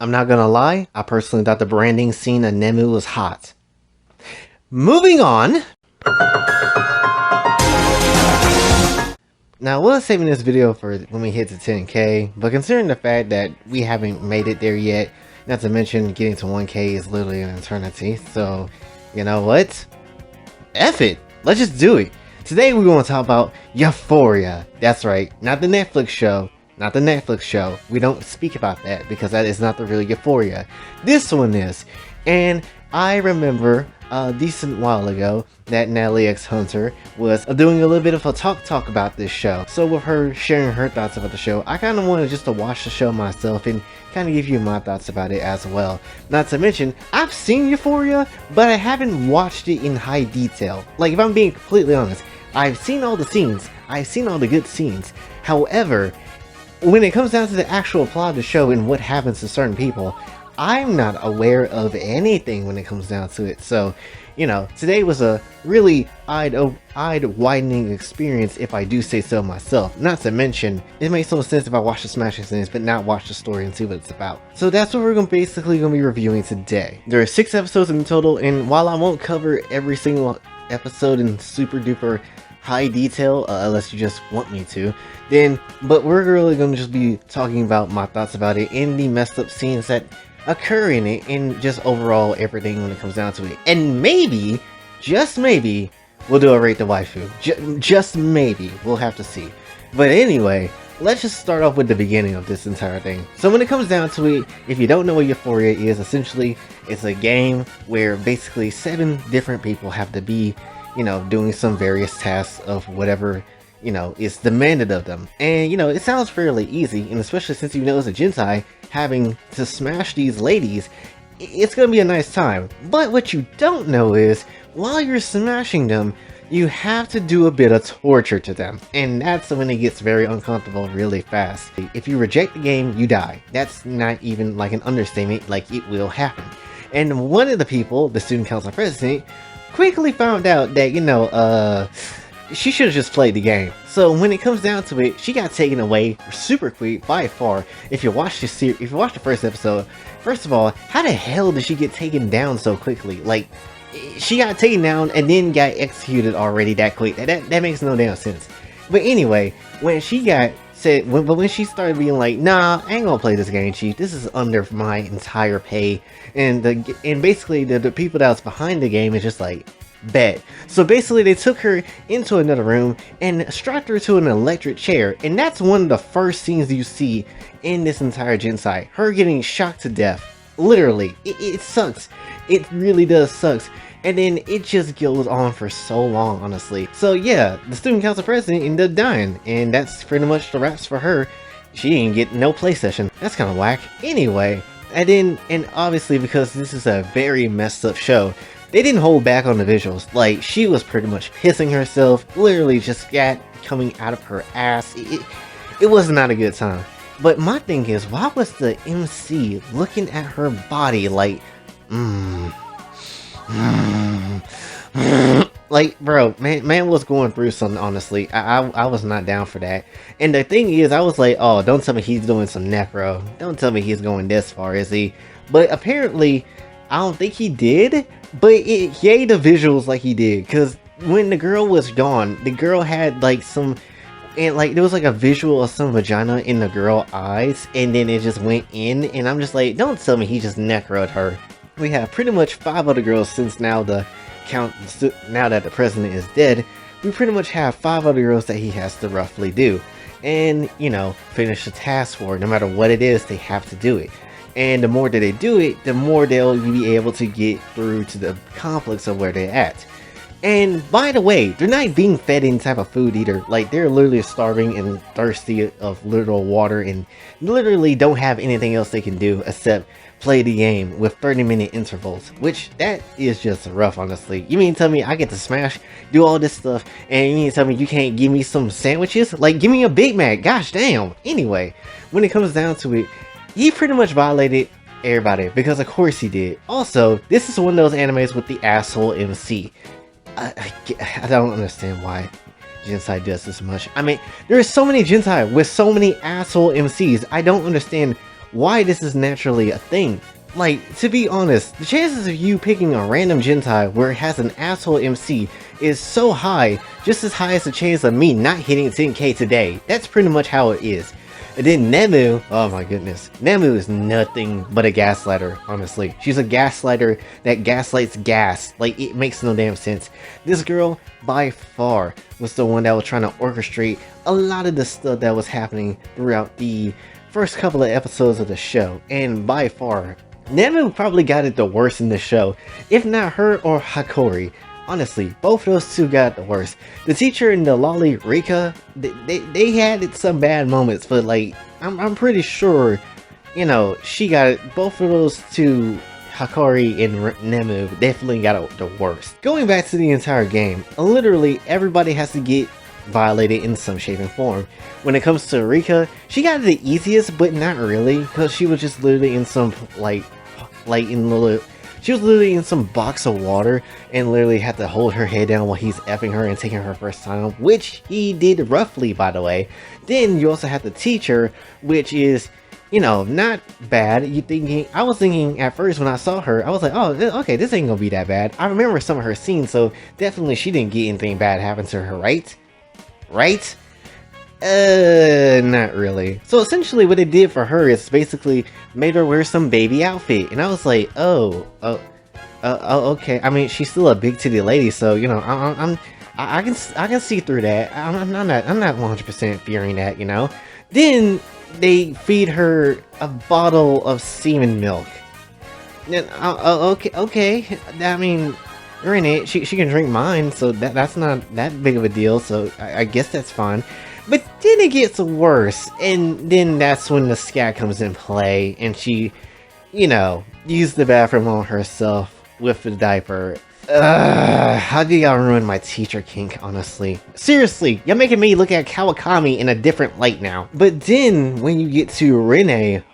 I'm not gonna lie, I personally thought the branding scene of Nemu was hot. Moving on. Now, I was saving this video for when we hit to 10k, but considering the fact that we haven't made it there yet, not to mention getting to 1k is literally an eternity, so you know what? F it! Let's just do it! Today we're going to talk about Euphoria. That's right, not the Netflix show. Not the Netflix show. We don't speak about that because that is not the real Euphoria. This one is. And I remember a decent while ago that Natalie X Hunter was doing a little bit of a talk about this show. So with her sharing her thoughts about the show, I kind of wanted just to watch the show myself and kind of give you my thoughts about it as well. Not to mention, I've seen Euphoria, but I haven't watched it in high detail. Like, if I'm being completely honest, I've seen all the scenes. I've seen all the good scenes. However, when it comes down to the actual plot of the show and what happens to certain people, I'm not aware of anything when it comes down to it. So, you know, today was a really eye-widening experience, if I do say so myself. Not to mention, it makes no sense if I watch the smashing scenes but not watch the story and see what it's about. So that's what we're basically going to be reviewing today. There are 6 episodes in total, and while I won't cover every single episode in super duper high detail, unless you just want me to, but we're really going to just be talking about my thoughts about it and the messed up scenes that occur in it and just overall everything when it comes down to it. And maybe, just maybe, we'll do a rate the waifu. Just maybe. We'll have to see. But anyway, let's just start off with the beginning of this entire thing. So when it comes down to it, if you don't know what Euphoria is, essentially it's a game where basically 7 different people have to be, you know, doing some various tasks of whatever, you know, is demanded of them. And, you know, it sounds fairly easy, and especially since you know as a Gentai, having to smash these ladies, it's gonna be a nice time. But what you don't know is, while you're smashing them, you have to do a bit of torture to them. And that's when it gets very uncomfortable really fast. If you reject the game, you die. That's not even like an understatement, like it will happen. And one of the people, the student council president, quickly found out that, you know, she should have just played the game. So when it comes down to it, she got taken away super quick by far. If you watch the series, if you watch the first episode, first of all, how the hell did she get taken down so quickly? Like, she got taken down and then got executed already that quick. That makes no damn sense. But anyway, when she got said, when she started being like, nah, I ain't gonna play this game, chief. This is under my entire pay. And basically the people that was behind the game is just like, bet. So basically they took her into another room and strapped her to an electric chair, and that's one of the first scenes you see in this entire Gentai. Her getting shocked to death. Literally. It sucks. It really does sucks. And then it just goes on for so long, honestly. So yeah, the student council president ended up dying, and that's pretty much the wraps for her. She didn't get no play session. That's kind of whack. Anyway, and obviously because this is a very messed up show, they didn't hold back on the visuals. Like, she was pretty much pissing herself, literally just got coming out of her ass. It was not a good time. But my thing is, why was the MC looking at her body like, like, bro, man was going through something, honestly. I was not down for that. And the thing is, I was like, oh, don't tell me he's doing some necro. Don't tell me he's going this far, is he? But apparently, I don't think he did, but it gave the visuals like he did, because when the girl was gone, the girl had like some, and like there was like a visual of some vagina in the girl eyes, and then it just went in, and I'm just like, don't tell me he just necroed her. We have pretty much 5 other girls, since now that the president is dead, we pretty much have 5 other girls that he has to roughly do, and, you know, finish the task for. No matter what it is, they have to do it. And the more that they do it, the more they'll be able to get through to the complex of where they're at. And by the way, they're not being fed any type of food either. Like, they're literally starving and thirsty of literal water, and literally don't have anything else they can do except play the game with 30-minute intervals, which that is just rough, honestly. You mean to tell me I get to smash, do all this stuff, and you mean to tell me you can't give me some sandwiches? Like, give me a Big Mac, gosh damn. Anyway, when it comes down to it, he pretty much violated everybody, because of course he did. Also, this is one of those animes with the asshole MC. I don't understand why Gentai does this much. I mean, there are so many Gentai with so many asshole MCs. I don't understand why this is naturally a thing. Like, to be honest, the chances of you picking a random Gentai where it has an asshole MC is so high, just as high as the chance of me not hitting 10k today. That's pretty much how it is. And then Nemu, oh my goodness, Nemu is nothing but a gaslighter, honestly. She's a gaslighter that gaslights gas. Like, it makes no damn sense. This girl, by far, was the one that was trying to orchestrate a lot of the stuff that was happening throughout the first couple of episodes of the show. And by far, Nemu probably got it the worst in the show, if not her or Hakori. Honestly, both of those two got the worst. The teacher and the lolly Rika, they had some bad moments, but like, I'm pretty sure, you know, she got it. Both of those two, Hakori and Nemu, definitely got it the worst. Going back to the entire game, literally everybody has to get violated in some shape and form. When it comes to Rika, she got it the easiest, but not really, because she was just literally in some she was literally in some box of water and literally had to hold her head down while he's effing her and taking her first time, which he did roughly, by the way. Then you also have the teacher, which is, you know, not bad. I was thinking at first when I saw her, I was like, oh, okay, this ain't gonna be that bad. I remember some of her scenes, so definitely she didn't get anything bad happen to her, right? Right? Not really. So essentially what it did for her is basically made her wear some baby outfit. And I was like, oh, okay. I mean, she's still a big titty lady, so, you know, I can see through that. I'm not 100% fearing that, you know. Then they feed her a bottle of semen milk. And, okay. I mean, granted, she can drink mine, so that's not that big of a deal, so I guess that's fine. But then it gets worse, and then that's when the scat comes in play, and she, you know, used the bathroom on herself with the diaper. How do y'all ruin my teacher kink, honestly? Seriously, you're making me look at Kawakami in a different light now. But then, when you get to Renee,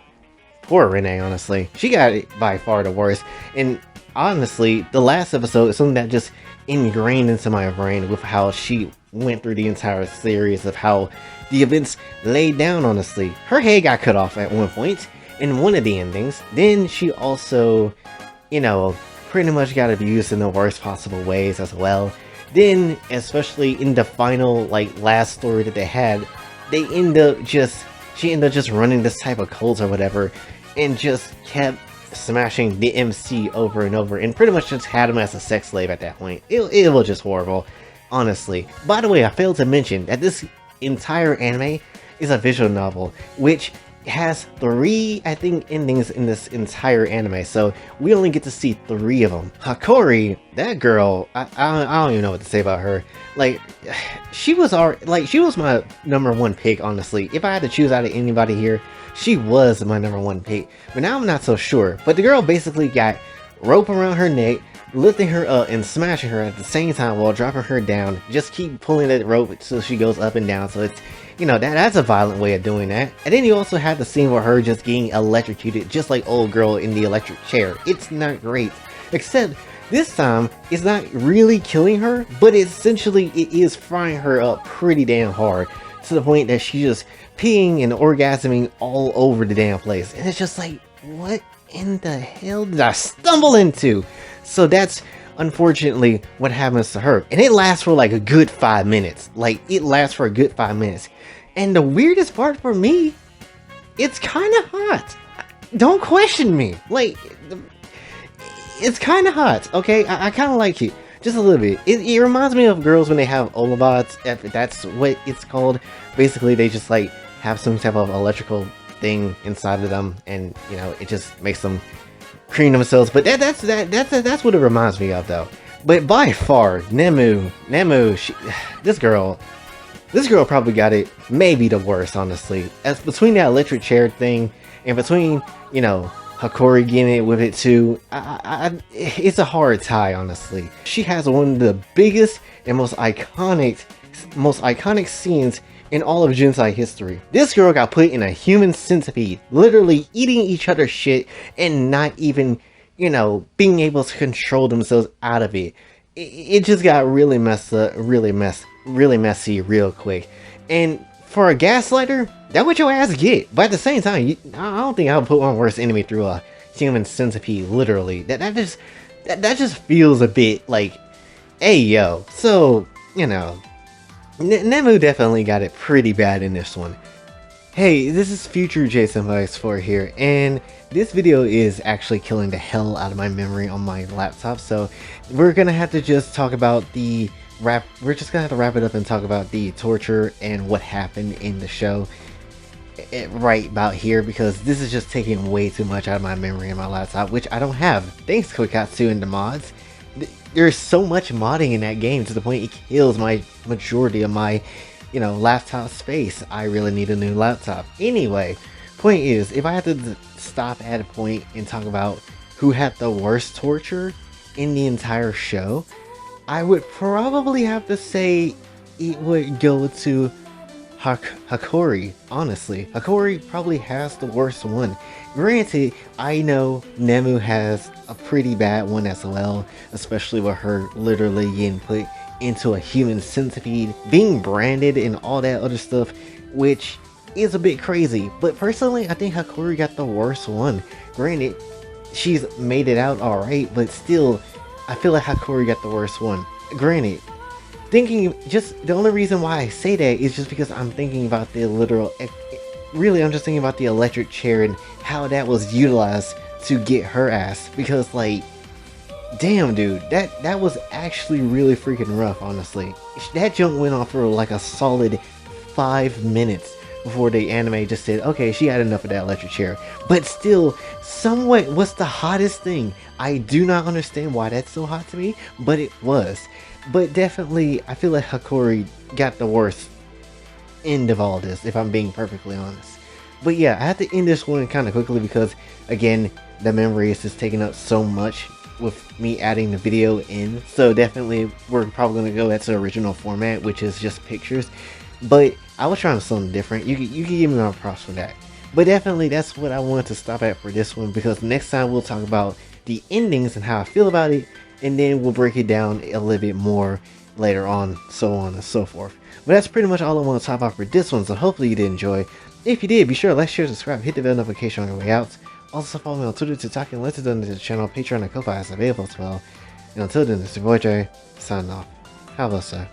poor Renee, honestly, she got it by far the worst, and honestly, the last episode is something that just ingrained into my brain with how she went through the entire series of how the events laid down. Honestly, her head got cut off at one point in one of the endings. Then she also, you know, pretty much got abused in the worst possible ways as well. Then, especially in the final, like, last story that they had, she ended up just running this type of cult or whatever, and just kept smashing the MC over and over, and pretty much just had him as a sex slave at that point. It was just horrible, honestly. By the way, I failed to mention that this entire anime is a visual novel, which has 3, I think, endings in this entire anime, so we only get to see 3 of them. Hakori, that girl, I don't even know what to say about her. Like, she was my #1 pick, honestly. If I had to choose out of anybody here, she was my #1 pick. But now I'm not so sure. But the girl basically got rope around her neck, lifting her up and smashing her at the same time while dropping her down. Just keep pulling that rope so she goes up and down. So it's, you know, that's a violent way of doing that. And then you also have the scene where her just getting electrocuted, just like old girl in the electric chair. It's not great. Except this time, it's not really killing her, but essentially it is frying her up pretty damn hard, to the point that she's just peeing and orgasming all over the damn place. And it's just like, what in the hell did I stumble into? So that's unfortunately what happens to her. And it lasts for like a good 5 minutes. Like, it lasts for a good 5 minutes. And the weirdest part for me, it's kind of hot. Don't question me. Like, it's kind of hot, okay? I kind of like it. Just a little bit. It reminds me of girls when they have Olabots, if that's what it's called. Basically, they just like have some type of electrical thing inside of them, and you know, it just makes them cream themselves. But that's what it reminds me of, though. But by far, Nemu, this girl probably got it maybe the worst, honestly. As between that electric chair thing and between, you know, Hakori getting it with it too, it's a hard tie, honestly. She has one of the biggest and most iconic scenes in all of Gensai history. This girl got put in a human centipede, literally eating each other's shit and not even, you know, being able to control themselves out of it. It just got really messed up, really messy real quick. And for a gaslighter, that's what your ass get. But at the same time, I don't think I would put my worst enemy through a human centipede. Literally, that just feels a bit like, hey yo. So you know, Nemu definitely got it pretty bad in this one. Hey, this is future Jason Vice 4 here, and this video is actually killing the hell out of my memory on my laptop, so we're gonna have to just talk about we're just gonna have to wrap it up and talk about the torture and what happened in the show right about here, because this is just taking way too much out of my memory on my laptop, which I don't have. Thanks Koikatsu and the mods. There's so much modding in that game to the point it kills my majority of my laptop space. I really need a new laptop. Anyway, point is, if I had to stop at a point and talk about who had the worst torture in the entire show, I would probably have to say it would go to Hakori. Honestly, Hakori probably has the worst one. Granted, I know Nemu has a pretty bad one as well, especially with her literally getting put into a human centipede, being branded and all that other stuff, which is a bit crazy. But personally, I think Hakori got the worst one. Granted, she's made it out alright, but still, I feel like Hakori got the worst one. Granted, just the only reason why I say that is just because I'm thinking about the literal, really I'm just thinking about the electric chair and how that was utilized to get her ass, because like, damn dude, that was actually really freaking rough. Honestly, that junk went on for like a solid 5 minutes before the anime just said, okay, she had enough of that electric chair. But still, somewhat was the hottest thing. I do not understand why that's so hot to me, but it was. But definitely, I feel like Hakori got the worst end of all this, if I'm being perfectly honest. But yeah, I have to end this one kind of quickly because, again, the memory is just taking up so much with me adding the video in. So definitely, we're probably going to go back to the original format, which is just pictures. But I was trying something different. You can give me my props for that. But definitely, that's what I wanted to stop at for this one, because next time we'll talk about the endings and how I feel about it, and then we'll break it down a little bit more later on and so forth. But that's pretty much all I want to talk about for this one, so hopefully you did enjoy. If you did, be sure to like, share, subscribe, hit the bell notification on your way out. Also follow me on Twitter, TikTok, and let's donate to the channel. Patreon and Ko-Fi is available as well. And until then, this is your boy Jay, signing off. Have a blessed day.